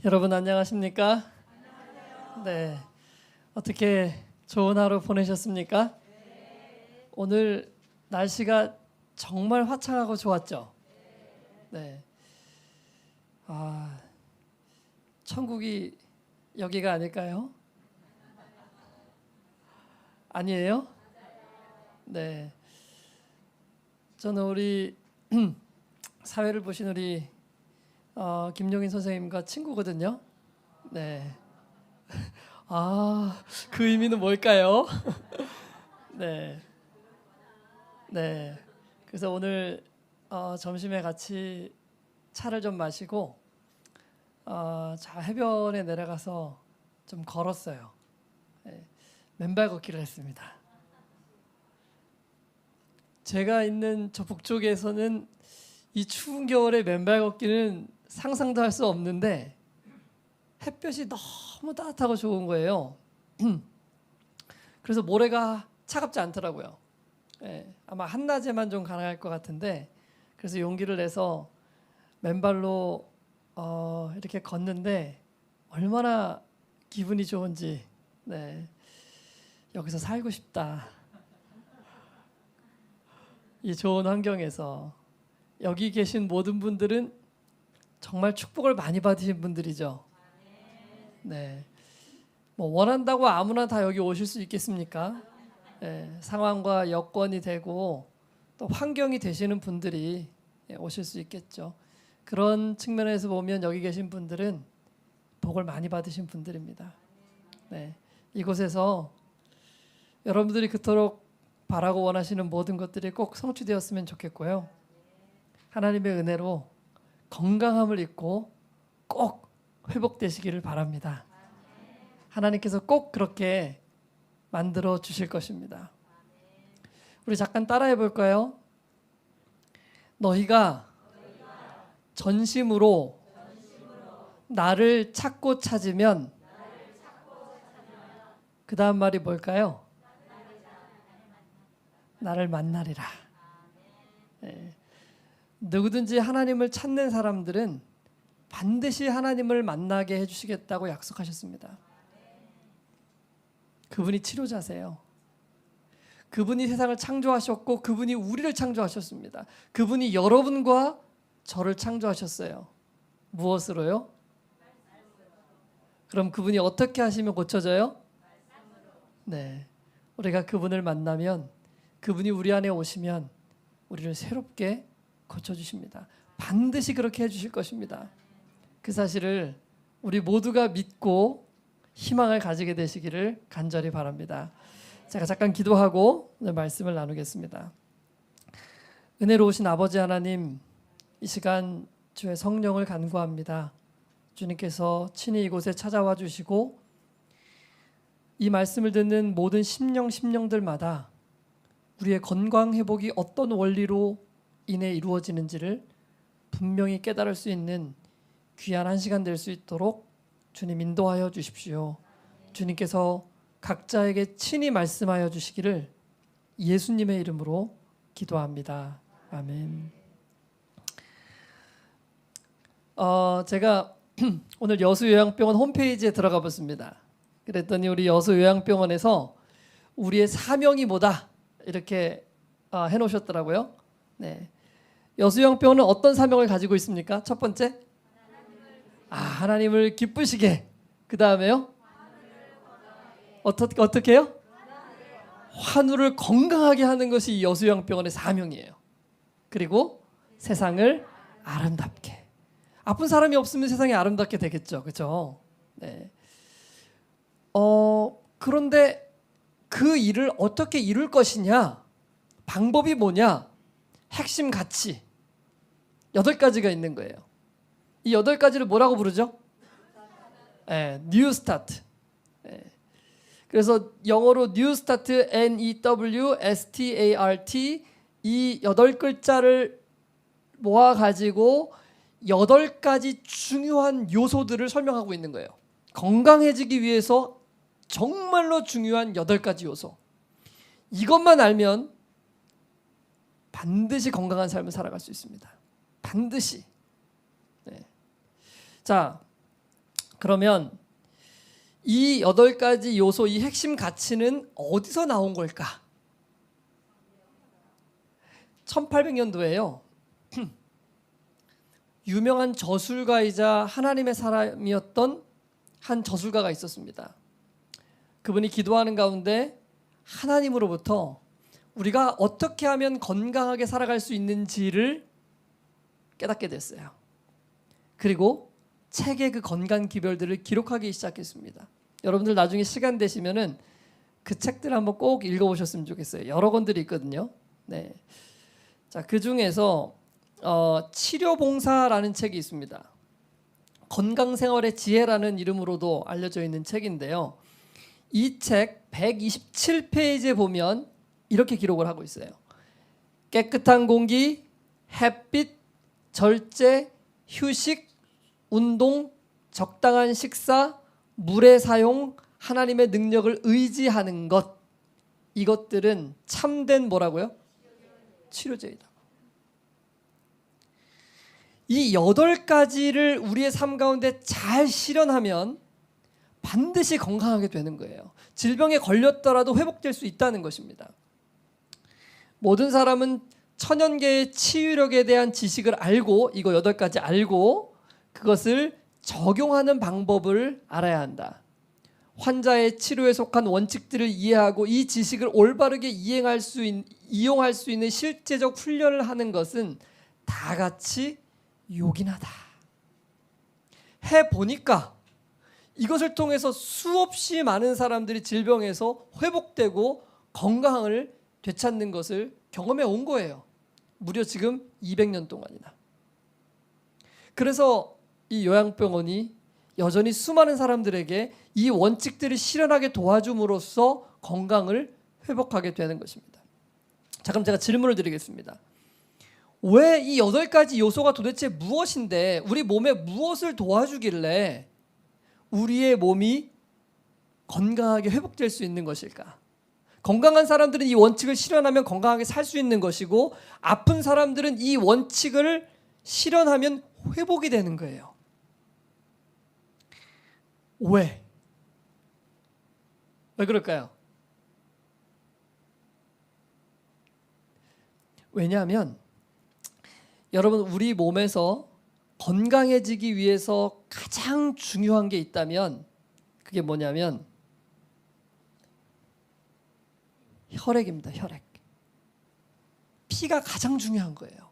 여러분 안녕하십니까? 네. 어떻게 좋은 하루 보내셨습니까? 오늘 날씨가 정말 화창하고 좋았죠? 네. 천국이 여기가 아닐까요? 아니에요? 네. 저는 우리 사회를 보신 우리 김용인 선생님과 친구거든요. 네. 그 의미는 뭘까요? 네. 네. 그래서 오늘 점심에 같이 차를 좀 마시고 해변에 내려가서 좀 걸었어요. 네. 맨발 걷기를 했습니다. 제가 있는 저 북쪽에서는 이 추운 겨울에 맨발 걷기는 상상도 할 수 없는데 햇볕이 너무 따뜻하고 좋은 거예요. 그래서 모래가 차갑지 않더라고요. 예, 아마 한낮에만 좀 가능할 것 같은데 그래서 용기를 내서 맨발로 이렇게 걷는데 얼마나 기분이 좋은지. 네, 여기서 살고 싶다. 이 좋은 환경에서 여기 계신 모든 분들은 정말 축복을 많이 받으신 분들이죠. 네, 뭐 원한다고 아무나 다 여기 오실 수 있겠습니까? 네, 상황과 여건이 되고 또 환경이 되시는 분들이 오실 수 있겠죠. 그런 측면에서 보면 여기 계신 분들은 복을 많이 받으신 분들입니다. 네, 이곳에서 여러분들이 그토록 바라고 원하시는 모든 것들이 꼭 성취되었으면 좋겠고요. 하나님의 은혜로 건강함을 잊고 꼭 회복되시기를 바랍니다. 하나님께서 꼭 그렇게 만들어 주실 것입니다. 우리 잠깐 따라해 볼까요? 너희가 전심으로 나를 찾고 찾으면 그 다음 말이 뭘까요? 나를 만나리라. 네. 누구든지 하나님을 찾는 사람들은 반드시 하나님을 만나게 해주시겠다고 약속하셨습니다. 그분이 치료자세요. 그분이 세상을 창조하셨고 그분이 우리를 창조하셨습니다. 그분이 여러분과 저를 창조하셨어요. 무엇으로요? 그럼 그분이 어떻게 하시면 고쳐져요? 네, 우리가 그분을 만나면 그분이 우리 안에 오시면 우리를 새롭게 고쳐주십니다. 반드시 그렇게 해주실 것입니다. 그 사실을 우리 모두가 믿고 희망을 가지게 되시기를 간절히 바랍니다. 제가 잠깐 기도하고 오늘 말씀을 나누겠습니다. 은혜로우신 아버지 하나님, 이 시간 주의 성령을 간구합니다. 주님께서 친히 이곳에 찾아와 주시고 이 말씀을 듣는 모든 심령들마다 우리의 건강 회복이 어떤 원리로 인해 이루어지는지를 분명히 깨달을 수 있는 귀한 한 시간 될 수 있도록 주님 인도하여 주십시오. 주님께서 각자에게 친히 말씀하여 주시기를 예수님의 이름으로 기도합니다. 아멘. 제가 오늘 여수요양병원 홈페이지에 들어가 봤습니다. 그랬더니 우리 여수요양병원에서 우리의 사명이 뭐다 이렇게 해놓으셨더라고요. 네. 여수요양병원은 어떤 사명을 가지고 있습니까? 첫 번째, 하나님을 기쁘시게. 그 다음에요, 어떻게 해요? 환우를 건강하게 하는 것이 여수요양병원의 사명이에요. 그리고 세상을 아름답게. 아픈 사람이 없으면 세상이 아름답게 되겠죠, 그렇죠? 네. 그런데 그 일을 어떻게 이룰 것이냐, 방법이 뭐냐, 핵심 가치 8가지가 있는 거예요. 이 8가지를 뭐라고 부르죠? New Start. 그래서 영어로 New Start, NEWSTART, 이 8글자를 모아가지고 8가지 중요한 요소들을 설명하고 있는 거예요. 건강해지기 위해서 정말로 중요한 8가지 요소. 이것만 알면 반드시 건강한 삶을 살아갈 수 있습니다. 반드시. 네. 자, 그러면 이 8가지 요소, 이 핵심 가치는 어디서 나온 걸까? 1800년도에요. 유명한 저술가이자 하나님의 사람이었던 한 저술가가 있었습니다. 그분이 기도하는 가운데 하나님으로부터 우리가 어떻게 하면 건강하게 살아갈 수 있는지를 깨닫게 됐어요. 그리고 책에 그 건강 기별들을 기록하기 시작했습니다. 여러분들 나중에 시간 되시면은 그 책들 한번 꼭 읽어보셨으면 좋겠어요. 여러 권들이 있거든요. 네. 자, 그 중에서 치료봉사라는 책이 있습니다. 건강생활의 지혜라는 이름으로도 알려져 있는 책인데요. 이 책 127페이지에 보면 이렇게 기록을 하고 있어요. 깨끗한 공기, 햇빛, 절제, 휴식, 운동, 적당한 식사, 물의 사용, 하나님의 능력을 의지하는 것, 이것들은 참된 뭐라고요? 치료제이다. 이 8가지를 우리의 삶 가운데 잘 실현하면 반드시 건강하게 되는 거예요. 질병에 걸렸더라도 회복될 수 있다는 것입니다. 모든 사람은 천연계의 치유력에 대한 지식을 알고, 이거 8가지 알고 그것을 적용하는 방법을 알아야 한다. 환자의 치료에 속한 원칙들을 이해하고 이 지식을 올바르게 이용할 수 있는 실제적 훈련을 하는 것은 다 같이 요긴하다. 해보니까 이것을 통해서 수없이 많은 사람들이 질병에서 회복되고 건강을 되찾는 것을 경험해 온 거예요. 무려 지금 200년 동안이나. 그래서 이 요양병원이 여전히 수많은 사람들에게 이 원칙들을 실현하게 도와줌으로써 건강을 회복하게 되는 것입니다. 자, 그럼 제가 질문을 드리겠습니다. 왜 이 8가지 요소가 도대체 무엇인데 우리 몸에 무엇을 도와주길래 우리의 몸이 건강하게 회복될 수 있는 것일까? 건강한 사람들은 이 원칙을 실현하면 건강하게 살 수 있는 것이고, 아픈 사람들은 이 원칙을 실현하면 회복이 되는 거예요. 왜 그럴까요? 왜냐하면 여러분, 우리 몸에서 건강해지기 위해서 가장 중요한 게 있다면 그게 뭐냐면 혈액입니다. 혈액. 피가 가장 중요한 거예요.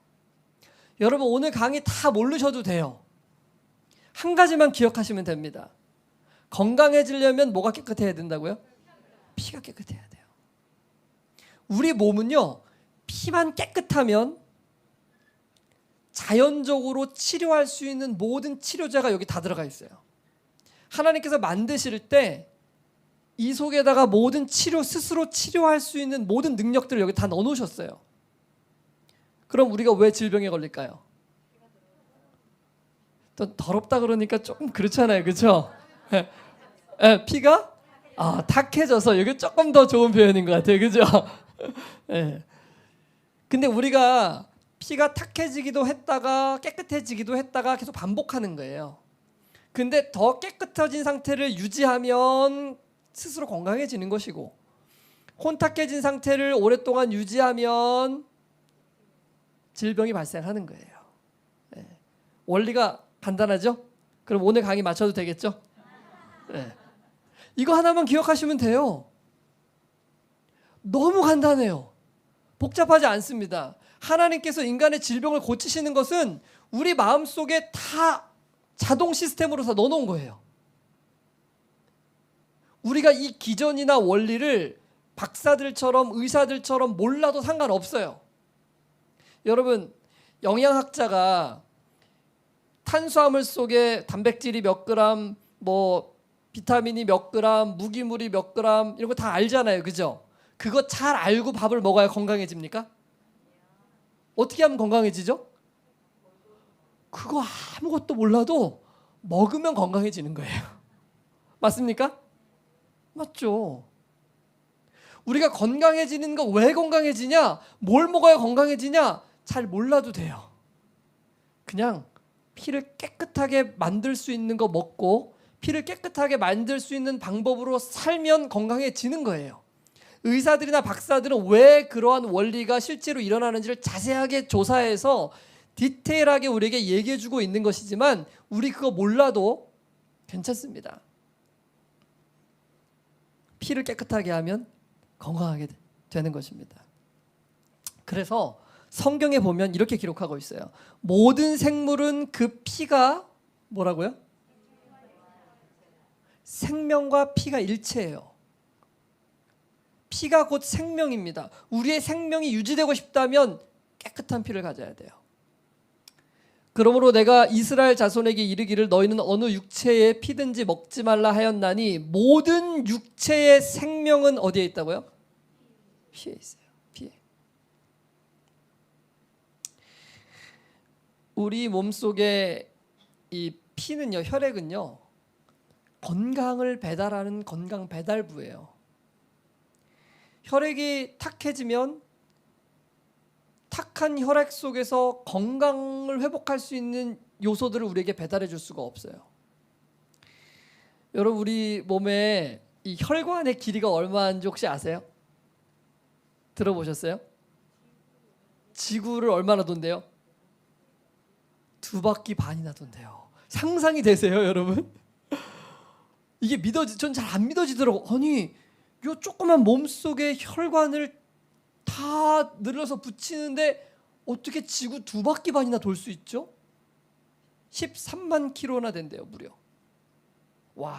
여러분, 오늘 강의 다 모르셔도 돼요. 한 가지만 기억하시면 됩니다. 건강해지려면 뭐가 깨끗해야 된다고요? 피가 깨끗해야 돼요. 우리 몸은요, 피만 깨끗하면 자연적으로 치료할 수 있는 모든 치료제가 여기 다 들어가 있어요. 하나님께서 만드실 때 이 속에다가 모든 스스로 치료할 수 있는 모든 능력들을 여기 다 넣어놓으셨어요. 그럼 우리가 왜 질병에 걸릴까요? 또 더럽다 그러니까 조금 그렇잖아요, 그렇죠? 피가 탁해져서, 이게 조금 더 좋은 표현인 것 같아요, 그렇죠? 근데 우리가 피가 탁해지기도 했다가 깨끗해지기도 했다가 계속 반복하는 거예요. 근데 더 깨끗해진 상태를 유지하면 스스로 건강해지는 것이고, 혼탁해진 상태를 오랫동안 유지하면 질병이 발생하는 거예요. 원리가 간단하죠? 그럼 오늘 강의 마쳐도 되겠죠? 이거 하나만 기억하시면 돼요. 너무 간단해요. 복잡하지 않습니다. 하나님께서 인간의 질병을 고치시는 것은 우리 마음속에 다 자동 시스템으로 다 넣어놓은 거예요. 우리가 이 기전이나 원리를 박사들처럼 의사들처럼 몰라도 상관없어요. 여러분, 영양학자가 탄수화물 속에 단백질이 몇 그램, 비타민이 몇 그램, 무기물이 몇 그램, 이런 거 다 알잖아요, 그죠? 그거 잘 알고 밥을 먹어야 건강해집니까? 어떻게 하면 건강해지죠? 그거 아무것도 몰라도 먹으면 건강해지는 거예요. 맞습니까? 맞죠? 우리가 건강해지는 거 왜 건강해지냐? 뭘 먹어야 건강해지냐? 잘 몰라도 돼요. 그냥 피를 깨끗하게 만들 수 있는 거 먹고, 피를 깨끗하게 만들 수 있는 방법으로 살면 건강해지는 거예요. 의사들이나 박사들은 왜 그러한 원리가 실제로 일어나는지를 자세하게 조사해서 디테일하게 우리에게 얘기해주고 있는 것이지만 우리 그거 몰라도 괜찮습니다. 피를 깨끗하게 하면 건강하게 되는 것입니다. 그래서 성경에 보면 이렇게 기록하고 있어요. 모든 생물은 그 피가 뭐라고요? 생명과 피가 일체예요. 피가 곧 생명입니다. 우리의 생명이 유지되고 싶다면 깨끗한 피를 가져야 돼요. 그러므로 내가 이스라엘 자손에게 이르기를 너희는 어느 육체의 피든지 먹지 말라 하였나니 모든 육체의 생명은 어디에 있다고요? 피에 있어요. 피에. 우리 몸속에 이 피는요, 혈액은요, 건강을 배달하는 건강 배달부예요. 혈액이 탁해지면 탁한 혈액 속에서 건강을 회복할 수 있는 요소들을 우리에게 배달해 줄 수가 없어요. 여러분, 우리 몸에 이 혈관의 길이가 얼마인지 혹시 아세요? 들어보셨어요? 지구를 얼마나 돈대요? 2바퀴 반이나 돈대요. 상상이 되세요, 여러분? 이게 전 잘 안 믿어지더라고. 아니, 요 조그만 몸속에 혈관을 다 늘려서 붙이는데 어떻게 지구 2바퀴 반이나 돌 수 있죠? 13만 킬로나 된대요, 무려. 와.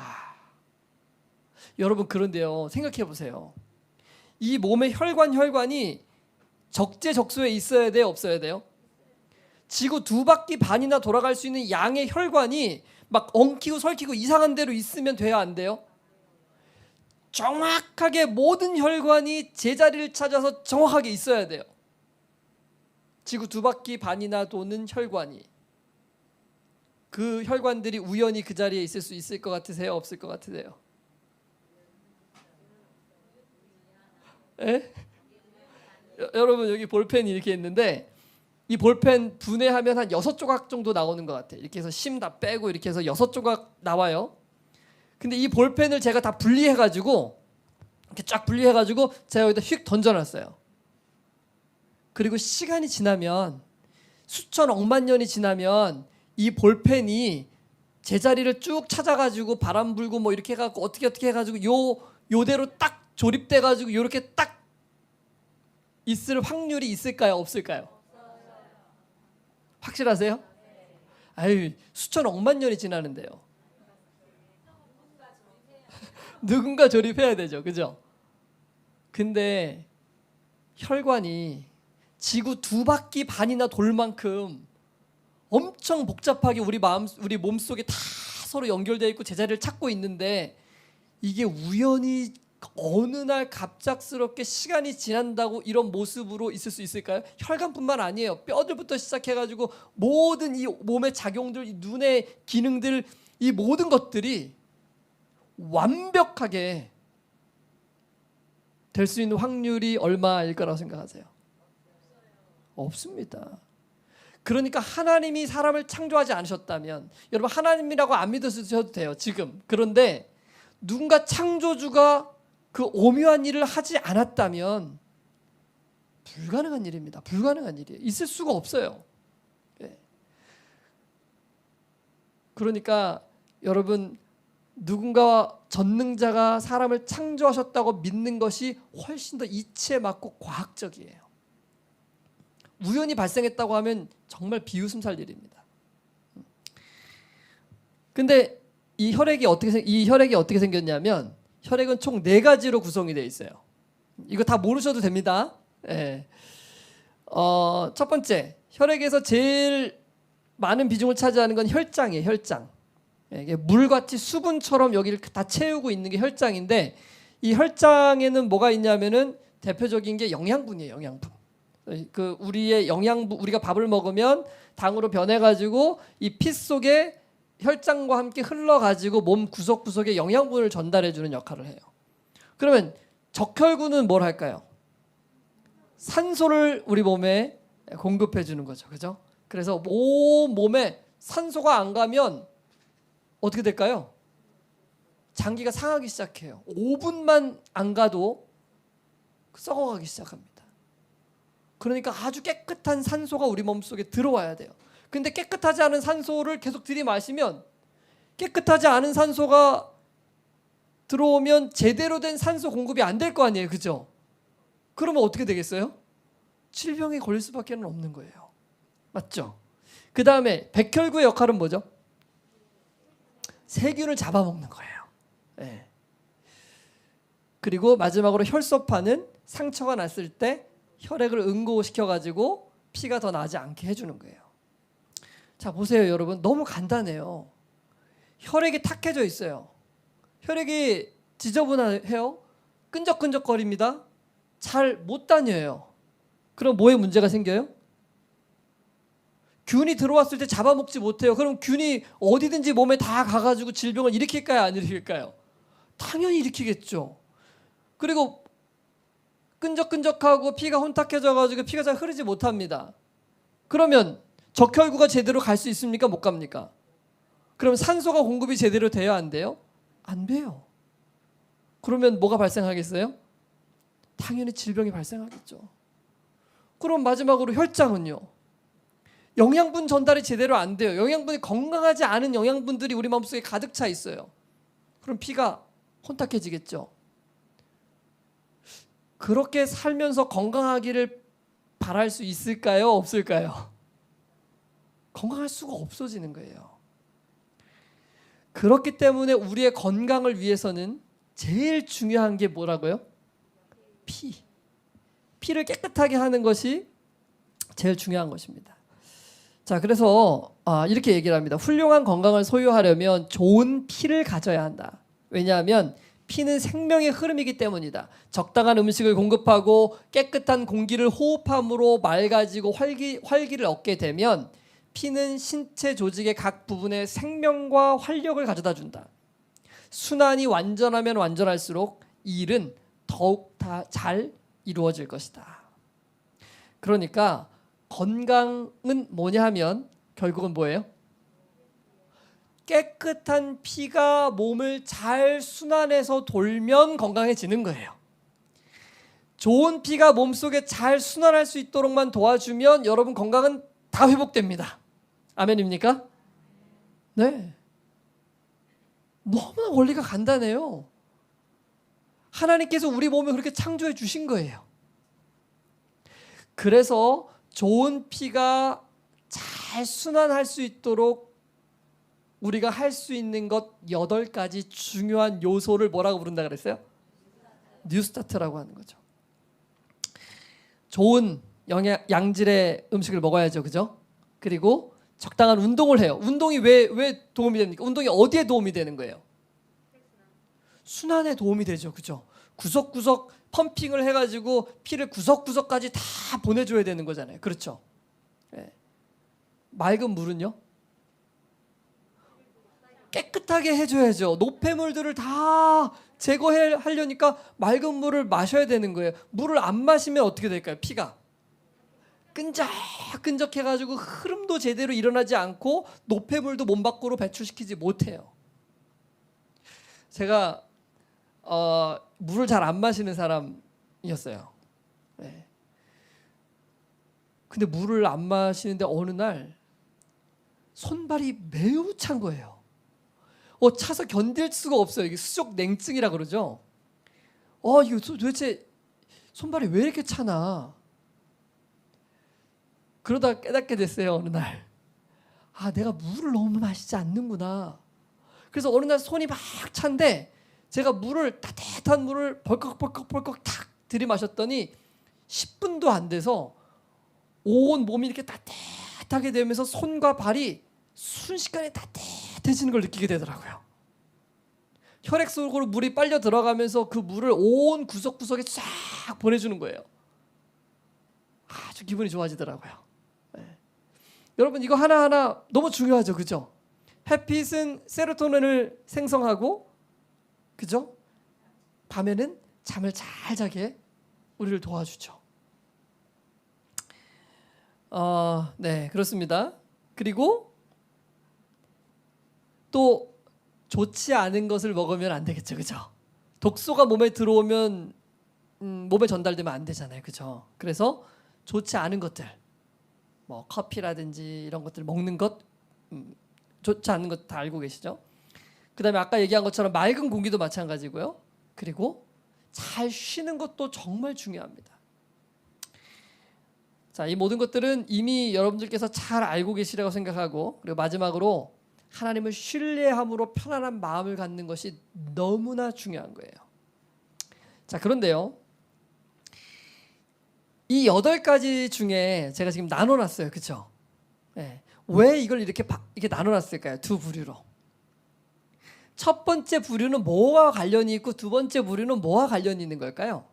여러분, 그런데요, 생각해 보세요. 이 몸의 혈관이 적재적소에 있어야 돼요, 없어야 돼요? 지구 2바퀴 반이나 돌아갈 수 있는 양의 혈관이 막 엉키고 설키고 이상한 대로 있으면 돼야 안 돼요? 정확하게 모든 혈관이 제자리를 찾아서 정확하게 있어야 돼요. 지구 2바퀴 반이나 도는 혈관이. 그 혈관들이 우연히 그 자리에 있을 수 있을 것 같으세요? 없을 것 같으세요? 에? 여러분, 여기 볼펜이 이렇게 있는데 이 볼펜 분해하면 한 6조각 정도 나오는 것 같아요. 이렇게 해서 심 다 빼고 이렇게 해서 6조각 나와요. 근데 이 볼펜을 제가 다 분리해가지고 이렇게 쫙 분리해가지고 제가 여기다 휙 던져놨어요. 그리고 시간이 지나면 수천 억만 년이 지나면 이 볼펜이 제자리를 쭉 찾아가지고 바람 불고 뭐 이렇게 해가지고 어떻게 해가지고 요대로 딱 조립돼가지고 이렇게 딱 있을 확률이 있을까요? 없을까요? 확실하세요? 아유, 수천 억만 년이 지나는데요. 누군가 조립해야 되죠, 그죠? 근데 혈관이 지구 2바퀴 반이나 돌 만큼 엄청 복잡하게 우리 몸속에 다 서로 연결되어 있고 제자리를 찾고 있는데 이게 우연히 어느 날 갑작스럽게 시간이 지난다고 이런 모습으로 있을 수 있을까요? 혈관뿐만 아니에요. 뼈들부터 시작해가지고 모든 이 몸의 작용들, 이 눈의 기능들, 이 모든 것들이 완벽하게 될 수 있는 확률이 얼마일 거라고 생각하세요? 없습니다. 그러니까 하나님이 사람을 창조하지 않으셨다면, 여러분 하나님이라고 안 믿으셔도 돼요, 지금. 그런데 누군가 창조주가 그 오묘한 일을 하지 않았다면 불가능한 일입니다. 불가능한 일이에요. 있을 수가 없어요. 네. 그러니까 여러분, 누군가 전능자가 사람을 창조하셨다고 믿는 것이 훨씬 더 이치에 맞고 과학적이에요. 우연히 발생했다고 하면 정말 비웃음 살 일입니다. 근데 이 혈액이 어떻게 생겼냐면, 혈액은 총 4가지로 구성이 되어 있어요. 이거 다 모르셔도 됩니다. 네. 첫 번째, 혈액에서 제일 많은 비중을 차지하는 건 혈장이에요. 혈장. 이게 물같이 수분처럼 여기를 다 채우고 있는 게 혈장인데, 이 혈장에는 뭐가 있냐면은 대표적인 게 영양분이에요. 영양분. 그 우리의 영양분, 우리가 밥을 먹으면 당으로 변해가지고 이 피 속에 혈장과 함께 흘러가지고 몸 구석구석에 영양분을 전달해주는 역할을 해요. 그러면 적혈구는 뭘 할까요? 산소를 우리 몸에 공급해주는 거죠. 그죠? 그래서 온 몸에 산소가 안 가면 어떻게 될까요? 장기가 상하기 시작해요. 5분만 안 가도 썩어가기 시작합니다. 그러니까 아주 깨끗한 산소가 우리 몸속에 들어와야 돼요. 근데 깨끗하지 않은 산소를 계속 들이마시면, 깨끗하지 않은 산소가 들어오면 제대로 된 산소 공급이 안 될 거 아니에요. 그죠? 그러면 어떻게 되겠어요? 질병에 걸릴 수밖에 없는 거예요. 맞죠? 그 다음에 백혈구의 역할은 뭐죠? 세균을 잡아먹는 거예요. 네. 그리고 마지막으로 혈소판은 상처가 났을 때 혈액을 응고시켜가지고 피가 더 나지 않게 해주는 거예요. 자, 보세요 여러분. 너무 간단해요. 혈액이 탁해져 있어요. 혈액이 지저분해요. 끈적끈적거립니다. 잘 못 다녀요. 그럼 뭐에 문제가 생겨요? 균이 들어왔을 때 잡아먹지 못해요. 그럼 균이 어디든지 몸에 다 가가지고 질병을 일으킬까요? 안 일으킬까요? 당연히 일으키겠죠. 그리고 끈적끈적하고 피가 혼탁해져가지고 피가 잘 흐르지 못합니다. 그러면 적혈구가 제대로 갈 수 있습니까? 못 갑니까? 그럼 산소가 공급이 제대로 돼요? 안 돼요? 안 돼요. 그러면 뭐가 발생하겠어요? 당연히 질병이 발생하겠죠. 그럼 마지막으로 혈장은요? 영양분 전달이 제대로 안 돼요. 영양분이 건강하지 않은 영양분들이 우리 마음속에 가득 차 있어요. 그럼 피가 혼탁해지겠죠. 그렇게 살면서 건강하기를 바랄 수 있을까요? 없을까요? 건강할 수가 없어지는 거예요. 그렇기 때문에 우리의 건강을 위해서는 제일 중요한 게 뭐라고요? 피를 깨끗하게 하는 것이 제일 중요한 것입니다. 자, 그래서 이렇게 얘기를 합니다. 훌륭한 건강을 소유하려면 좋은 피를 가져야 한다. 왜냐하면 피는 생명의 흐름이기 때문이다. 적당한 음식을 공급하고 깨끗한 공기를 호흡함으로 맑아지고 활기를 얻게 되면 피는 신체 조직의 각 부분에 생명과 활력을 가져다 준다. 순환이 완전하면 완전할수록 이 일은 더욱 다 잘 이루어질 것이다. 그러니까 건강은 뭐냐 하면 결국은 뭐예요? 깨끗한 피가 몸을 잘 순환해서 돌면 건강해지는 거예요. 좋은 피가 몸속에 잘 순환할 수 있도록만 도와주면 여러분 건강은 다 회복됩니다. 아멘입니까? 네. 너무나 원리가 간단해요. 하나님께서 우리 몸을 그렇게 창조해 주신 거예요. 그래서 좋은 피가 잘 순환할 수 있도록 우리가 할 수 있는 것 8가지 중요한 요소를 뭐라고 부른다 그랬어요? 뉴스타트라고 하는 거죠. 좋은 양질의 음식을 먹어야죠. 그죠? 그리고 적당한 운동을 해요. 운동이 왜 도움이 됩니까? 운동이 어디에 도움이 되는 거예요? 순환에 도움이 되죠. 그죠? 구석구석 펌핑을 해가지고 피를 구석구석까지 다 보내줘야 되는 거잖아요. 그렇죠? 네. 맑은 물은요? 깨끗하게 해줘야죠. 노폐물들을 다 제거하려니까 맑은 물을 마셔야 되는 거예요. 물을 안 마시면 어떻게 될까요? 피가 끈적끈적해가지고 흐름도 제대로 일어나지 않고 노폐물도 몸 밖으로 배출시키지 못해요. 제가 물을 잘 안 마시는 사람이었어요. 네. 근데 물을 안 마시는데 어느 날 손발이 매우 찬 거예요. 차서 견딜 수가 없어요. 이게 수족 냉증이라 그러죠. 이거 도대체 손발이 왜 이렇게 차나? 그러다 깨닫게 됐어요. 어느 날. 내가 물을 너무 마시지 않는구나. 그래서 어느 날 손이 막 찬데 제가 따뜻한 물을 벌컥벌컥 탁 들이마셨더니 10분도 안 돼서 온 몸이 이렇게 따뜻하게 되면서 손과 발이 순식간에 따뜻해지는 걸 느끼게 되더라고요. 혈액 속으로 물이 빨려 들어가면서 그 물을 온 구석구석에 쫙 보내주는 거예요. 아주 기분이 좋아지더라고요. 네. 여러분 이거 하나하나 너무 중요하죠. 그죠? 햇빛은 세로토닌을 생성하고 그죠? 밤에는 잠을 잘 자게 우리를 도와주죠. 네, 그렇습니다. 그리고 또 좋지 않은 것을 먹으면 안 되겠죠, 그죠? 독소가 몸에 들어오면 몸에 전달되면 안 되잖아요, 그죠? 그래서 좋지 않은 것들, 뭐 커피라든지 이런 것들 먹는 것 좋지 않은 것 다 알고 계시죠? 그다음에 아까 얘기한 것처럼 맑은 공기도 마찬가지고요. 그리고 잘 쉬는 것도 정말 중요합니다. 자, 이 모든 것들은 이미 여러분들께서 잘 알고 계시라고 생각하고, 그리고 마지막으로 하나님을 신뢰함으로 편안한 마음을 갖는 것이 너무나 중요한 거예요. 자, 그런데요, 이 8가지 중에 제가 지금 나눠놨어요, 그렇죠? 네. 왜 이걸 이렇게 나눠놨을까요? 두 부류로. 첫 번째 부류는 뭐와 관련이 있고 두 번째 부류는 뭐와 관련이 있는 걸까요?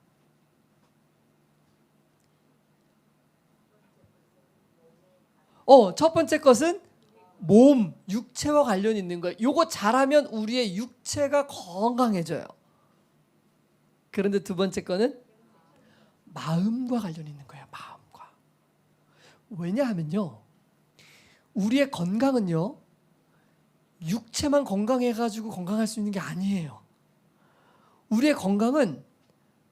첫 번째 것은 몸, 육체와 관련이 있는 거예요. 요거 잘하면 우리의 육체가 건강해져요. 그런데 두 번째 거는 마음과 관련이 있는 거예요. 마음과. 왜냐하면요, 우리의 건강은요, 육체만 건강해가지고 건강할 수 있는 게 아니에요. 우리의 건강은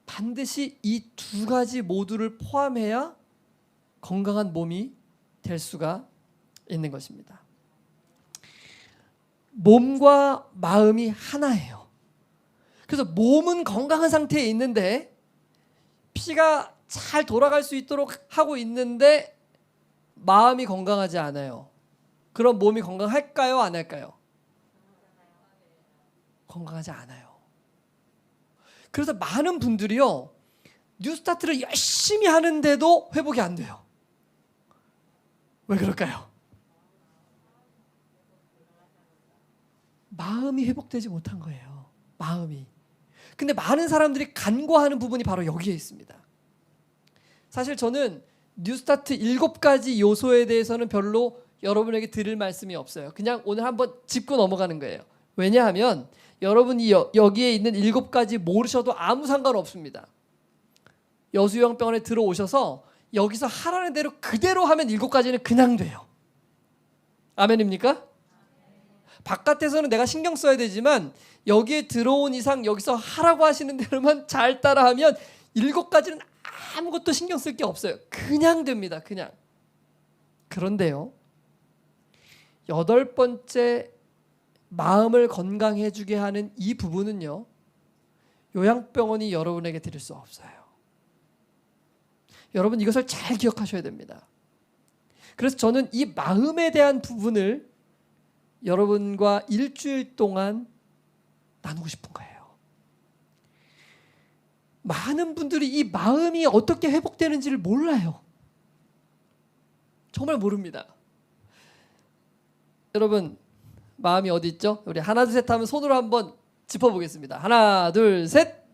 반드시 이 두 가지 모두를 포함해야 건강한 몸이 될 수가 있는 것입니다. 몸과 마음이 하나예요. 그래서 몸은 건강한 상태에 있는데 피가 잘 돌아갈 수 있도록 하고 있는데 마음이 건강하지 않아요. 그럼 몸이 건강할까요? 안 할까요? 건강하지 않아요. 그래서 많은 분들이요, 뉴스타트를 열심히 하는데도 회복이 안 돼요. 왜 그럴까요? 마음이 회복되지 못한 거예요. 마음이. 근데 많은 사람들이 간과하는 부분이 바로 여기에 있습니다. 사실 저는 뉴스타트 7가지 요소에 대해서는 별로 여러분에게 드릴 말씀이 없어요. 그냥 오늘 한번 짚고 넘어가는 거예요. 왜냐하면 여러분이 여기에 있는 7가지 모르셔도 아무 상관없습니다. 여수영병원에 들어오셔서 여기서 하라는 대로 그대로 하면 7가지는 그냥 돼요. 아멘입니까? 바깥에서는 내가 신경 써야 되지만 여기에 들어온 이상 여기서 하라고 하시는 대로만 잘 따라하면 7가지는 아무것도 신경 쓸 게 없어요. 그냥 됩니다. 그냥. 그런데요, 8번째 마음을 건강해 주게 하는 이 부분은요, 요양병원이 여러분에게 드릴 수 없어요. 여러분 이것을 잘 기억하셔야 됩니다. 그래서 저는 이 마음에 대한 부분을 여러분과 일주일 동안 나누고 싶은 거예요. 많은 분들이 이 마음이 어떻게 회복되는지를 몰라요. 정말 모릅니다. 여러분, 마음이 어디 있죠? 우리 하나 둘 셋 하면 손으로 한번 짚어보겠습니다. 하나 둘 셋.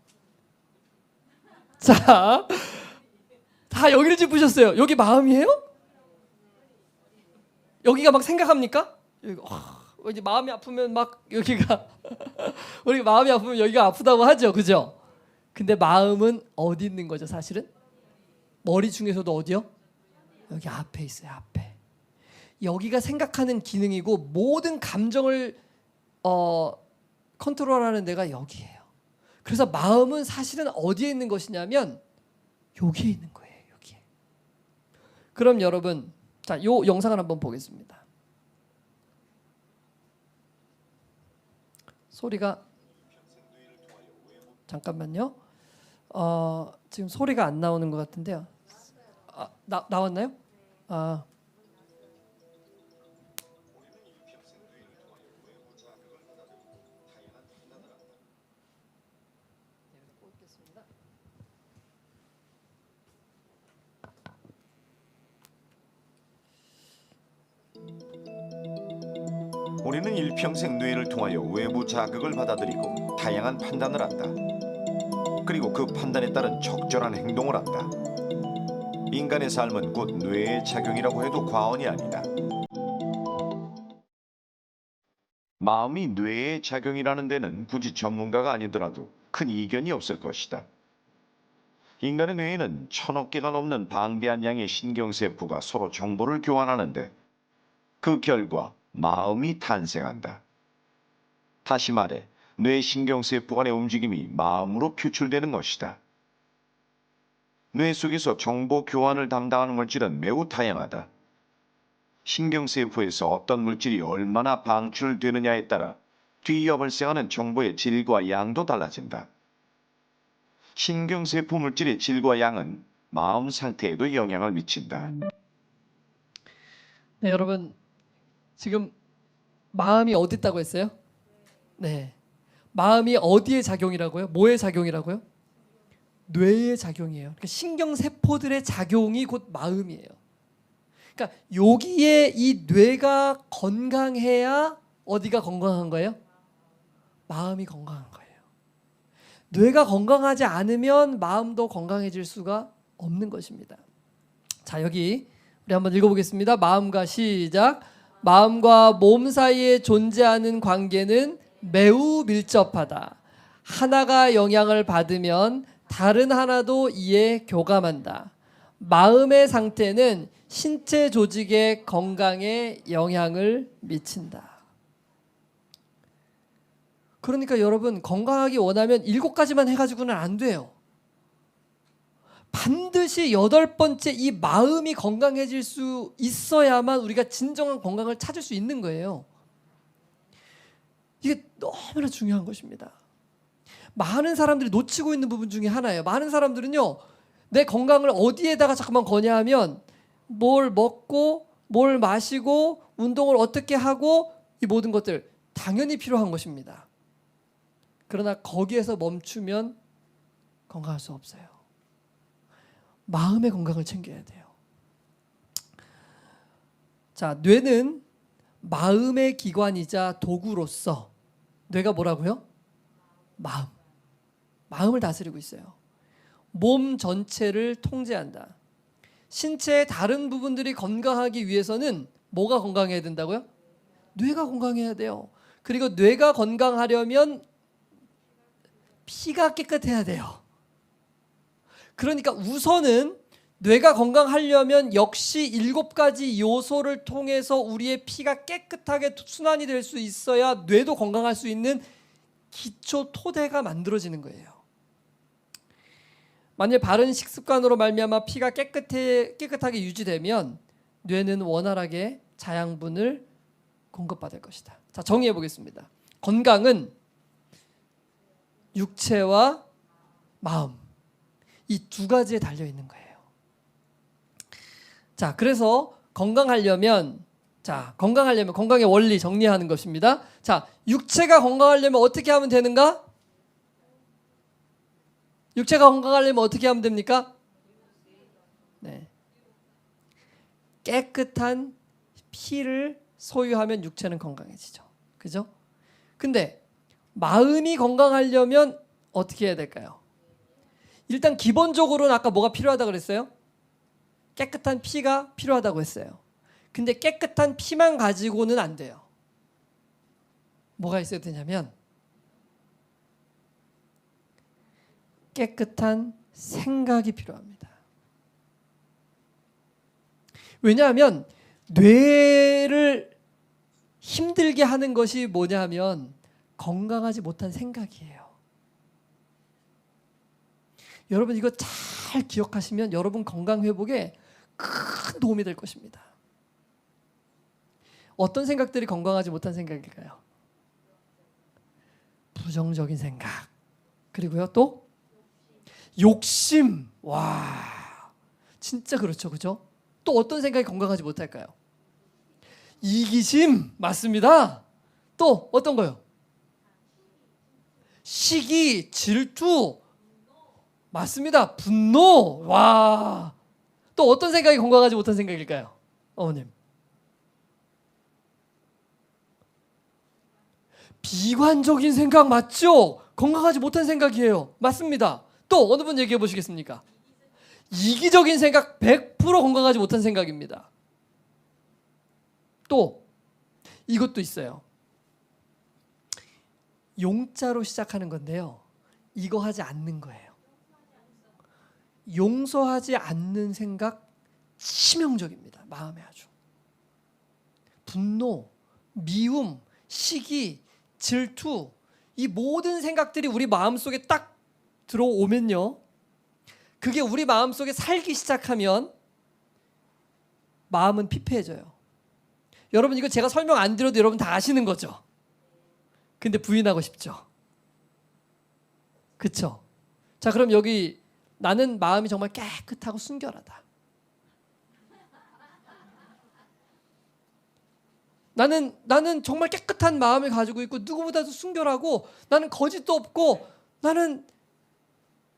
자, 다 여기를 짚으셨어요. 여기 마음이에요? 여기가 막 생각합니까? 여기, 이제 마음이 아프면 막 여기가 우리 마음이 아프면 여기가 아프다고 하죠, 그죠? 근데 마음은 어디 있는 거죠, 사실은? 머리 중에서도 어디요? 여기 앞에 있어요, 앞에. 여기가 생각하는 기능이고 모든 감정을 컨트롤하는 데가 여기예요. 그래서 마음은 사실은 어디에 있는 것이냐면 여기에 있는 거예요, 여기에. 그럼 여러분, 자, 요 영상을 한번 보겠습니다. 소리가 잠깐만요. 지금 소리가 안 나오는 것 같은데요. 나왔나요? 우리는 일평생 뇌를 통하여 외부 자극을 받아들이고 다양한 판단을 한다. 그리고 그 판단에 따른 적절한 행동을 한다. 인간의 삶은 곧 뇌의 작용이라고 해도 과언이 아니다. 마음이 뇌의 작용이라는 데는 굳이 전문가가 아니더라도 큰 이견이 없을 것이다. 인간의 뇌에는 1000억 개가 넘는 방대한 양의 신경세포가 서로 정보를 교환하는데 그 결과 마음이 탄생한다. 다시 말해 뇌 신경세포 간의 움직임이 마음으로 표출되는 것이다. 뇌 속에서 정보 교환을 담당하는 물질은 매우 다양하다. 신경세포에서 어떤 물질이 얼마나 방출되느냐에 따라 뒤이어 발생하는 정보의 질과 양도 달라진다. 신경세포 물질의 질과 양은 마음 상태에도 영향을 미친다. 네, 여러분 지금 마음이 어디 있다고 했어요? 네, 마음이 어디의 작용이라고요? 뭐의 작용이라고요? 뇌의 작용이에요. 그러니까 신경세포들의 작용이 곧 마음이에요. 그러니까 여기에 이 뇌가 건강해야 어디가 건강한 거예요? 마음이 건강한 거예요. 뇌가 건강하지 않으면 마음도 건강해질 수가 없는 것입니다. 자, 여기 우리 한번 읽어보겠습니다. 마음과 시작. 마음과 몸 사이에 존재하는 관계는 매우 밀접하다. 하나가 영향을 받으면 다른 하나도 이에 교감한다. 마음의 상태는 신체 조직의 건강에 영향을 미친다. 그러니까 여러분 건강하기 원하면 7가지만 해가지고는 안 돼요. 반드시 8번째 이 마음이 건강해질 수 있어야만 우리가 진정한 건강을 찾을 수 있는 거예요. 이게 너무나 중요한 것입니다. 많은 사람들이 놓치고 있는 부분 중에 하나예요. 많은 사람들은요, 내 건강을 어디에다가 잠깐만 거냐 하면 뭘 먹고 뭘 마시고 운동을 어떻게 하고 이 모든 것들 당연히 필요한 것입니다. 그러나 거기에서 멈추면 건강할 수 없어요. 마음의 건강을 챙겨야 돼요. 자, 뇌는 마음의 기관이자 도구로서 뇌가 뭐라고요? 마음을 다스리고 있어요. 몸 전체를 통제한다. 신체의 다른 부분들이 건강하기 위해서는 뭐가 건강해야 된다고요? 뇌가 건강해야 돼요. 그리고 뇌가 건강하려면 피가 깨끗해야 돼요. 그러니까 우선은 뇌가 건강하려면 역시 7가지 요소를 통해서 우리의 피가 깨끗하게 순환이 될 수 있어야 뇌도 건강할 수 있는 기초 토대가 만들어지는 거예요. 만약 바른 식습관으로 말미암아 피가 깨끗하게 유지되면 뇌는 원활하게 자양분을 공급받을 것이다. 자, 정의해 보겠습니다. 건강은 육체와 마음 이 2가지에 달려 있는 거예요. 자, 그래서 건강하려면 건강의 원리 정리하는 것입니다. 자, 육체가 건강하려면 어떻게 하면 되는가? 육체가 건강하려면 어떻게 하면 됩니까? 네. 깨끗한 피를 소유하면 육체는 건강해지죠. 그죠? 근데 마음이 건강하려면 어떻게 해야 될까요? 일단 기본적으로는 아까 뭐가 필요하다고 그랬어요? 깨끗한 피가 필요하다고 했어요. 근데 깨끗한 피만 가지고는 안 돼요. 뭐가 있어야 되냐면 깨끗한 생각이 필요합니다. 왜냐하면 뇌를 힘들게 하는 것이 뭐냐면 건강하지 못한 생각이에요. 여러분 이거 잘 기억하시면 여러분 건강 회복에 큰 도움이 될 것입니다. 어떤 생각들이 건강하지 못한 생각일까요? 부정적인 생각. 그리고요 또 욕심. 와, 진짜 그렇죠, 그죠? 또 어떤 생각이 건강하지 못할까요? 이기심. 맞습니다. 또 어떤 거요? 시기, 질투. 맞습니다. 분노. 와. 또 어떤 생각이 건강하지 못한 생각일까요? 어머님. 비관적인 생각 맞죠? 건강하지 못한 생각이에요. 맞습니다. 또 어느 분 얘기해 보시겠습니까? 이기적인 생각 100% 건강하지 못한 생각입니다. 또 이것도 있어요. 용자로 시작하는 건데요. 이거 하지 않는 거예요. 용서하지 않는 생각 치명적입니다. 마음에 아주. 분노, 미움, 시기, 질투, 이 모든 생각들이 우리 마음속에 딱 들어오면요, 그게 우리 마음속에 살기 시작하면 마음은 피폐해져요. 여러분, 이거 제가 설명 안 드려도 여러분 다 아시는 거죠? 근데 부인하고 싶죠? 그쵸? 자, 그럼 여기 나는 마음이 정말 깨끗하고 순결하다. 나는 정말 깨끗한 마음을 가지고 있고 누구보다도 순결하고 나는 거짓도 없고 나는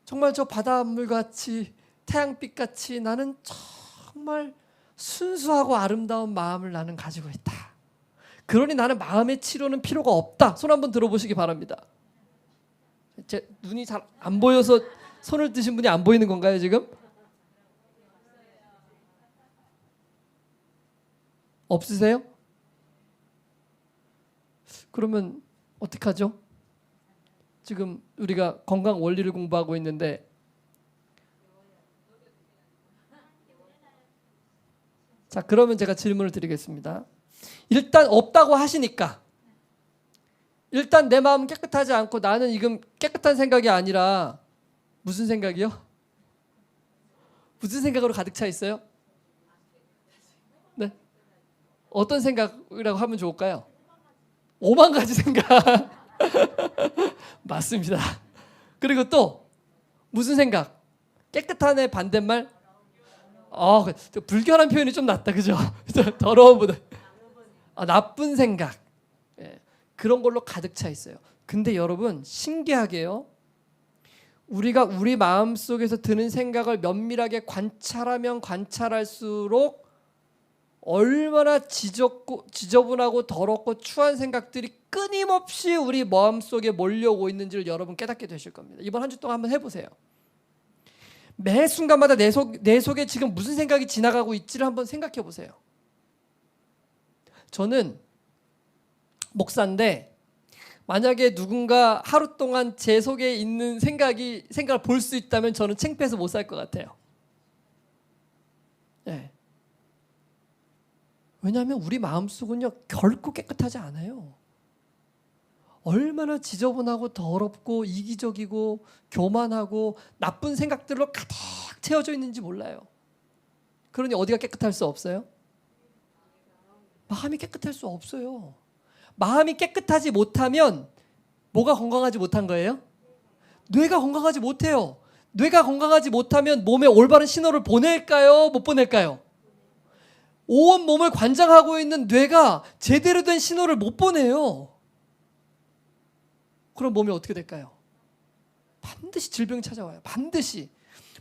정말 저 바닷물같이 태양빛같이 나는 정말 순수하고 아름다운 마음을 나는 가지고 있다. 그러니 나는 마음의 치료는 필요가 없다. 손 한번 들어보시기 바랍니다. 제 눈이 잘 안 보여서 손을 드신 분이 안 보이는 건가요 지금? 없으세요? 그러면 어떡하죠? 지금 우리가 건강 원리를 공부하고 있는데 자, 그러면 제가 질문을 드리겠습니다. 일단 없다고 하시니까 일단 내 마음은 깨끗하지 않고 나는 지금 깨끗한 생각이 아니라 무슨 생각이요? 무슨 생각으로 가득 차 있어요? 네. 어떤 생각이라고 하면 좋을까요? 5만 가지 생각. 맞습니다. 그리고 또 무슨 생각? 깨끗한 애 반대말? 불결한 표현이 좀 낫다, 그죠? 더러움보다 나쁜 생각. 예, 그런 걸로 가득 차 있어요. 근데 여러분, 신기하게요, 우리가 우리 마음 속에서 드는 생각을 면밀하게 관찰하면 관찰할수록 얼마나 지저분하고 더럽고 추한 생각들이 끊임없이 우리 마음속에 몰려오고 있는지를 여러분 깨닫게 되실 겁니다. 이번 한 주 동안 한번 해보세요. 매 순간마다 내 속에 지금 무슨 생각이 지나가고 있지를 한번 생각해 보세요. 저는 목사인데 만약에 누군가 하루 동안 제 속에 있는 생각을 볼 수 있다면 저는 창피해서 못 살 것 같아요. 네. 왜냐하면 우리 마음속은요 결코 깨끗하지 않아요. 얼마나 지저분하고 더럽고 이기적이고 교만하고 나쁜 생각들로 가득 채워져 있는지 몰라요. 그러니 어디가 깨끗할 수 없어요? 마음이 깨끗할 수 없어요. 마음이 깨끗하지 못하면 뭐가 건강하지 못한 거예요? 뇌가 건강하지 못해요. 뇌가 건강하지 못하면 몸에 올바른 신호를 보낼까요? 못 보낼까요? 온 몸을 관장하고 있는 뇌가 제대로 된 신호를 못 보내요. 그럼 몸이 어떻게 될까요? 반드시 질병이 찾아와요. 반드시.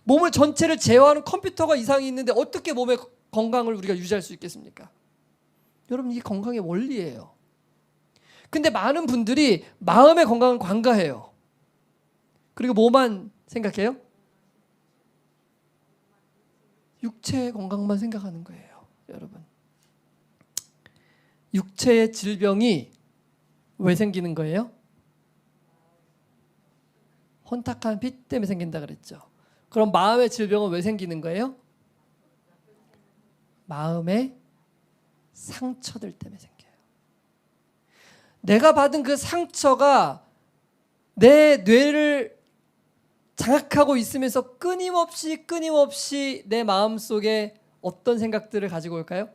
몸을 전체를 제어하는 컴퓨터가 이상이 있는데 어떻게 몸의 건강을 우리가 유지할 수 있겠습니까? 여러분, 이게 건강의 원리예요. 근데 많은 분들이 마음의 건강을 관가해요. 그리고 뭐만 생각해요? 육체의 건강만 생각하는 거예요. 여러분, 육체의 질병이 왜 생기는 거예요? 혼탁한 피 때문에 생긴다 그랬죠. 그럼 마음의 질병은 왜 생기는 거예요? 마음의 상처들 때문에 생겨요. 내가 받은 그 상처가 내 뇌를 장악하고 있으면서 끊임없이 내 마음속에 어떤 생각들을 가지고 올까요?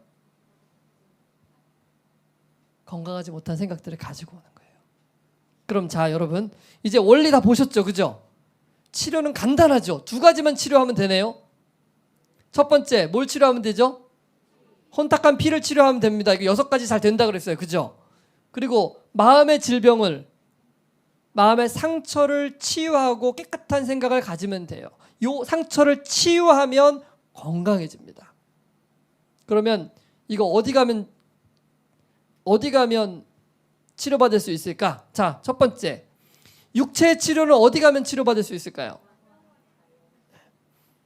건강하지 못한 생각들을 가지고 오는 거예요. 그럼 자, 여러분, 이제 원리 다 보셨죠? 그죠? 치료는 간단하죠? 두 가지만 치료하면 되네요. 첫 번째, 뭘 치료하면 되죠? 혼탁한 피를 치료하면 됩니다. 이거 6가지 잘 된다 그랬어요. 그죠? 그리고 마음의 질병을, 마음의 상처를 치유하고 깨끗한 생각을 가지면 돼요. 이 상처를 치유하면 건강해집니다. 그러면 이거 어디 가면 치료받을 수 있을까? 자, 첫 번째, 육체의 치료는 어디 가면 치료받을 수 있을까요?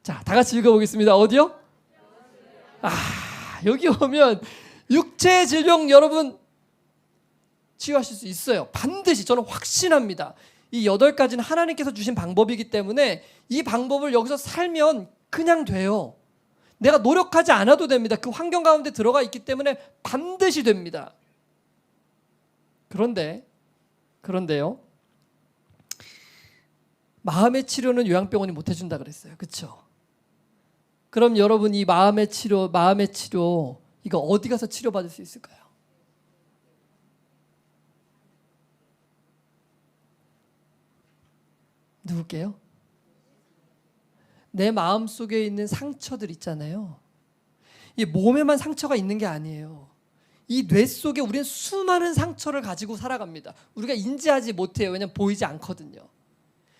자, 다 같이 읽어보겠습니다. 어디요? 여기 오면 육체의 질병 여러분 치유하실 수 있어요. 반드시. 저는 확신합니다. 이 8가지는 하나님께서 주신 방법이기 때문에 이 방법을 여기서 살면 그냥 돼요. 내가 노력하지 않아도 됩니다. 그 환경 가운데 들어가 있기 때문에 반드시 됩니다. 그런데 그런데요, 마음의 치료는 요양병원이 못 해준다 그랬어요. 그렇죠? 그럼 여러분 이 마음의 치료 이거 어디 가서 치료받을 수 있을까요? 누굴게요? 내 마음 속에 있는 상처들 있잖아요. 이 몸에만 상처가 있는 게 아니에요. 이 뇌 속에 우리는 수많은 상처를 가지고 살아갑니다. 우리가 인지하지 못해요. 왜냐하면 보이지 않거든요.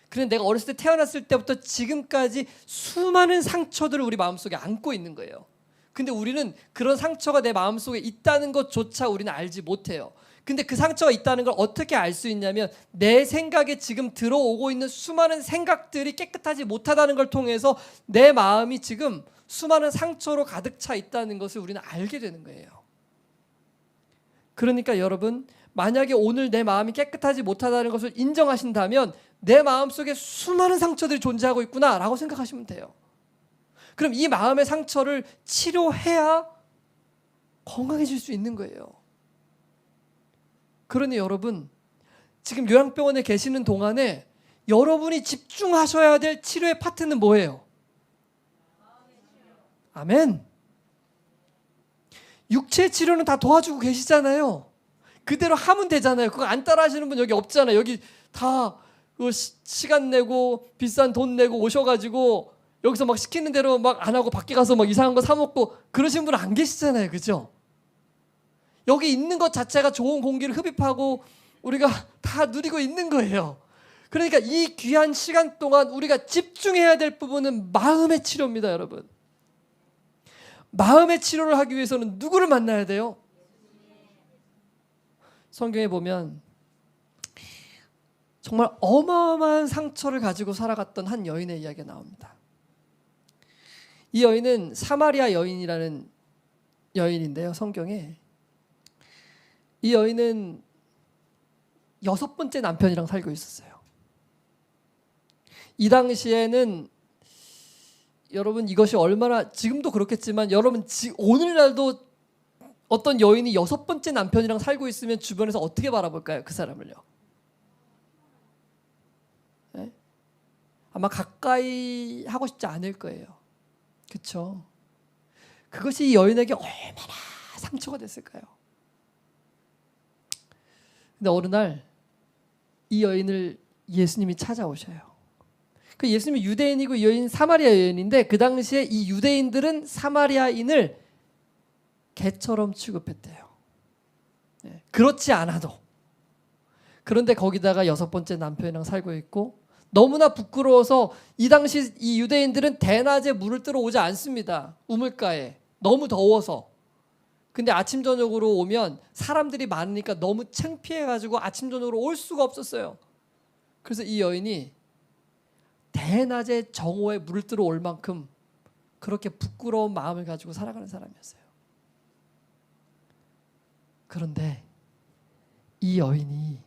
그런데 내가 어렸을 때 태어났을 때부터 지금까지 수많은 상처들을 우리 마음속에 안고 있는 거예요. 근데 우리는 그런 상처가 내 마음속에 있다는 것조차 우리는 알지 못해요. 근데 그 상처가 있다는 걸 어떻게 알 수 있냐면 내 생각에 지금 들어오고 있는 수많은 생각들이 깨끗하지 못하다는 걸 통해서 내 마음이 지금 수많은 상처로 가득 차 있다는 것을 우리는 알게 되는 거예요. 그러니까 여러분, 만약에 오늘 내 마음이 깨끗하지 못하다는 것을 인정하신다면 내 마음속에 수많은 상처들이 존재하고 있구나라고 생각하시면 돼요. 그럼 이 마음의 상처를 치료해야 건강해질 수 있는 거예요. 그러니 여러분, 지금 요양병원에 계시는 동안에 여러분이 집중하셔야 될 치료의 파트는 뭐예요? 아멘. 육체 치료는 다 도와주고 계시잖아요. 그대로 하면 되잖아요. 그거 안 따라 하시는 분 여기 없잖아요. 여기 다 시간 내고 비싼 돈 내고 오셔가지고 여기서 막 시키는 대로 막 안 하고 밖에 가서 막 이상한 거 사 먹고 그러신 분 안 계시잖아요. 그죠? 여기 있는 것 자체가 좋은 공기를 흡입하고 우리가 다 누리고 있는 거예요. 그러니까 이 귀한 시간 동안 우리가 집중해야 될 부분은 마음의 치료입니다, 여러분. 마음의 치료를 하기 위해서는 누구를 만나야 돼요? 성경에 보면 정말 어마어마한 상처를 가지고 살아갔던 한 여인의 이야기가 나옵니다. 이 여인은 사마리아 여인이라는 여인인데요, 성경에. 이 여인은 6번째 남편이랑 살고 있었어요. 이 당시에는 여러분 이것이 얼마나, 지금도 그렇겠지만 여러분 오늘날도 어떤 여인이 6번째 남편이랑 살고 있으면 주변에서 어떻게 바라볼까요? 그 사람을요. 네? 아마 가까이 하고 싶지 않을 거예요. 그렇죠? 그것이 이 여인에게 얼마나 상처가 됐을까요? 근데 어느 날 이 여인을 예수님이 찾아오셔요. 그 예수님이 유대인이고 이 여인 사마리아 여인인데 그 당시에 이 유대인들은 사마리아인을 개처럼 취급했대요. 네, 그렇지 않아도. 그런데 거기다가 6번째 남편이랑 살고 있고 너무나 부끄러워서 이 당시 이 유대인들은 대낮에 물을 뜨러 오지 않습니다. 우물가에. 너무 더워서. 근데 아침 저녁으로 오면 사람들이 많으니까 너무 창피해가지고 아침 저녁으로 올 수가 없었어요. 그래서 이 여인이 대낮에 정오에 물을 뜨러 올 만큼 그렇게 부끄러운 마음을 가지고 살아가는 사람이었어요. 그런데 이 여인이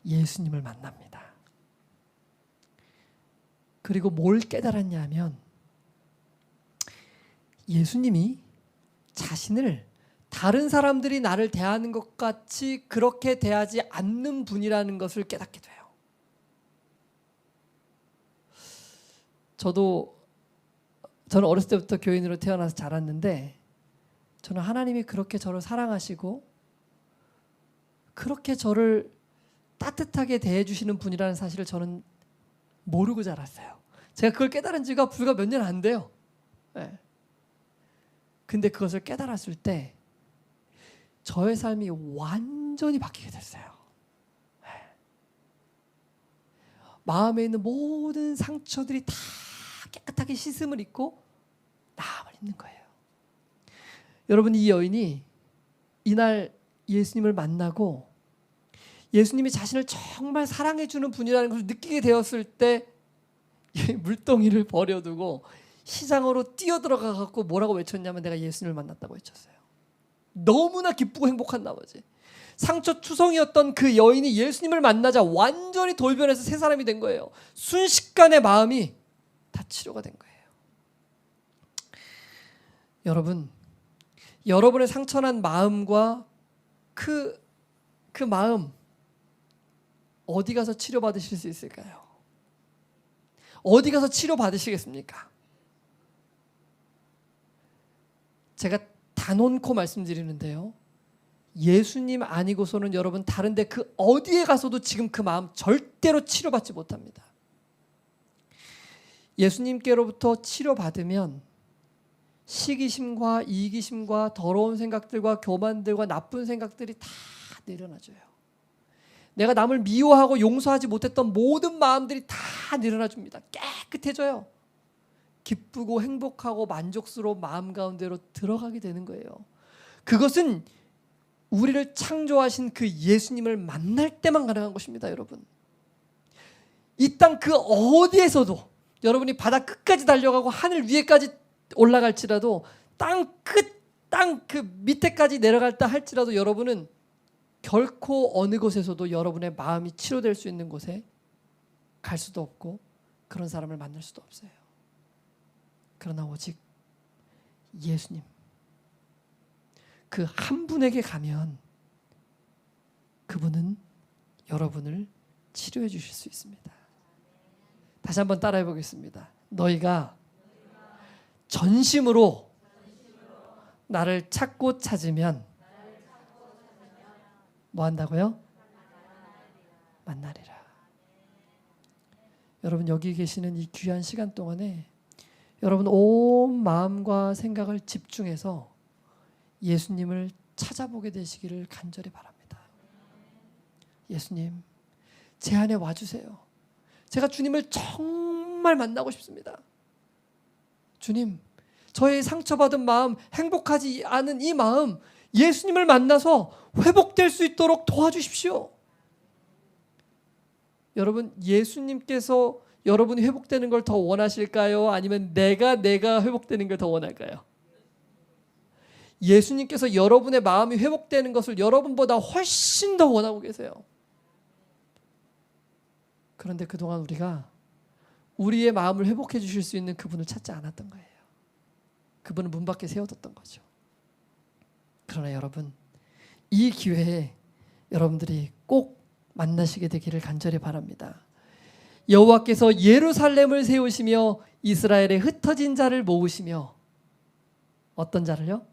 예수님을 만납니다. 그리고 뭘 깨달았냐면 예수님이 자신을 다른 사람들이 나를 대하는 것 같이 그렇게 대하지 않는 분이라는 것을 깨닫게 돼요. 저는 어렸을 때부터 교인으로 태어나서 자랐는데 저는 하나님이 그렇게 저를 사랑하시고 그렇게 저를 따뜻하게 대해주시는 분이라는 사실을 저는 모르고 자랐어요. 제가 그걸 깨달은 지가 불과 몇 년 안 돼요. 네. 근데 그것을 깨달았을 때 저의 삶이 완전히 바뀌게 됐어요. 네. 마음에 있는 모든 상처들이 다 깨끗하게 씻음을 입고 나음을 입는 거예요. 여러분, 이 여인이 이날 예수님을 만나고 예수님이 자신을 정말 사랑해 주는 분이라는 것을 느끼게 되었을 때 물동이를 버려두고 시장으로 뛰어들어가 갖고 뭐라고 외쳤냐면 내가 예수님을 만났다고 외쳤어요. 너무나 기쁘고 행복한 나머지 상처투성이었던 그 여인이 예수님을 만나자 완전히 돌변해서 새 사람이 된 거예요. 순식간에 마음이 다 치료가 된 거예요. 여러분, 여러분의 상처난 마음과 그 마음, 어디 가서 치료받으실 수 있을까요? 어디 가서 치료받으시겠습니까? 제가 단언코 말씀드리는데요. 예수님 아니고서는 여러분 다른데 그 어디에 가서도 지금 그 마음 절대로 치료받지 못합니다. 예수님께로부터 치료받으면 시기심과 이기심과 더러운 생각들과 교만들과 나쁜 생각들이 다 내려놔져요. 내가 남을 미워하고 용서하지 못했던 모든 마음들이 다 내려놔줍니다. 깨끗해져요. 기쁘고 행복하고 만족스러운 마음 가운데로 들어가게 되는 거예요. 그것은 우리를 창조하신 그 예수님을 만날 때만 가능한 것입니다, 여러분. 이 땅 그 어디에서도 여러분이 바다 끝까지 달려가고 하늘 위에까지 올라갈지라도 땅 그 밑에까지 내려갈다 할지라도 여러분은 결코 어느 곳에서도 여러분의 마음이 치료될 수 있는 곳에 갈 수도 없고 그런 사람을 만날 수도 없어요. 그러나 오직 예수님 그 한 분에게 가면 그분은 여러분을 치료해 주실 수 있습니다. 다시 한번 따라해 보겠습니다. 너희가 전심으로 나를 찾고 찾으면 뭐 한다고요? 만나리라. 여러분 여기 계시는 이 귀한 시간 동안에 여러분 온 마음과 생각을 집중해서 예수님을 찾아보게 되시기를 간절히 바랍니다. 예수님, 제 안에 와주세요. 제가 주님을 정말 만나고 싶습니다. 주님, 저의 상처받은 마음, 행복하지 않은 이 마음, 예수님을 만나서 회복될 수 있도록 도와주십시오. 여러분, 예수님께서 여러분이 회복되는 걸 더 원하실까요? 아니면 내가 회복되는 걸 더 원할까요? 예수님께서 여러분의 마음이 회복되는 것을 여러분보다 훨씬 더 원하고 계세요. 그런데 그동안 우리가 우리의 마음을 회복해 주실 수 있는 그분을 찾지 않았던 거예요. 그분은 문 밖에 세워뒀던 거죠. 그러나 여러분, 이 기회에 여러분들이 꼭 만나시게 되기를 간절히 바랍니다. 여호와께서 예루살렘을 세우시며 이스라엘의 흩어진 자를 모으시며 어떤 자를요?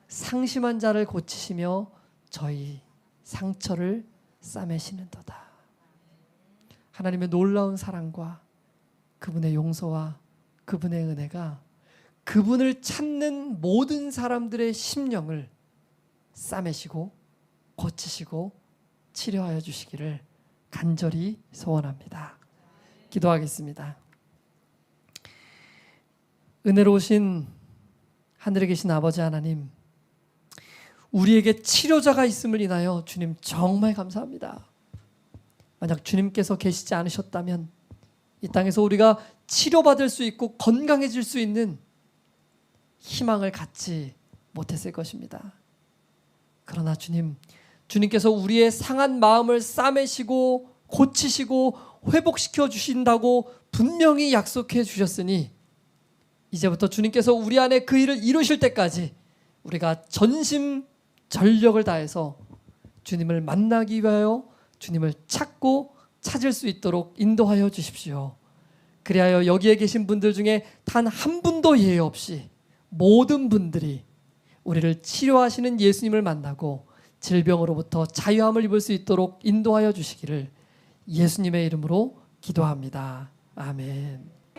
상심한 자를 고치시며 저희 상처를 싸매시는도다. 하나님의 놀라운 사랑과 그분의 용서와 그분의 은혜가 그분을 찾는 모든 사람들의 심령을 싸매시고 고치시고 치료하여 주시기를 간절히 소원합니다. 기도하겠습니다. 은혜로우신 하늘에 계신 아버지 하나님, 우리에게 치료자가 있음을 인하여 주님 정말 감사합니다. 만약 주님께서 계시지 않으셨다면 이 땅에서 우리가 치료받을 수 있고 건강해질 수 있는 희망을 갖지 못했을 것입니다. 그러나 주님께서 우리의 상한 마음을 싸매시고 고치시고 회복시켜 주신다고 분명히 약속해 주셨으니 이제부터 주님께서 우리 안에 그 일을 이루실 때까지 우리가 전심전력을 다해서 주님을 만나기 위하여 주님을 찾고 찾을 수 있도록 인도하여 주십시오. 그리하여 여기에 계신 분들 중에 단 한 분도 예외 없이 모든 분들이 우리를 치료하시는 예수님을 만나고 질병으로부터 자유함을 입을 수 있도록 인도하여 주시기를 예수님의 이름으로 기도합니다. 아멘.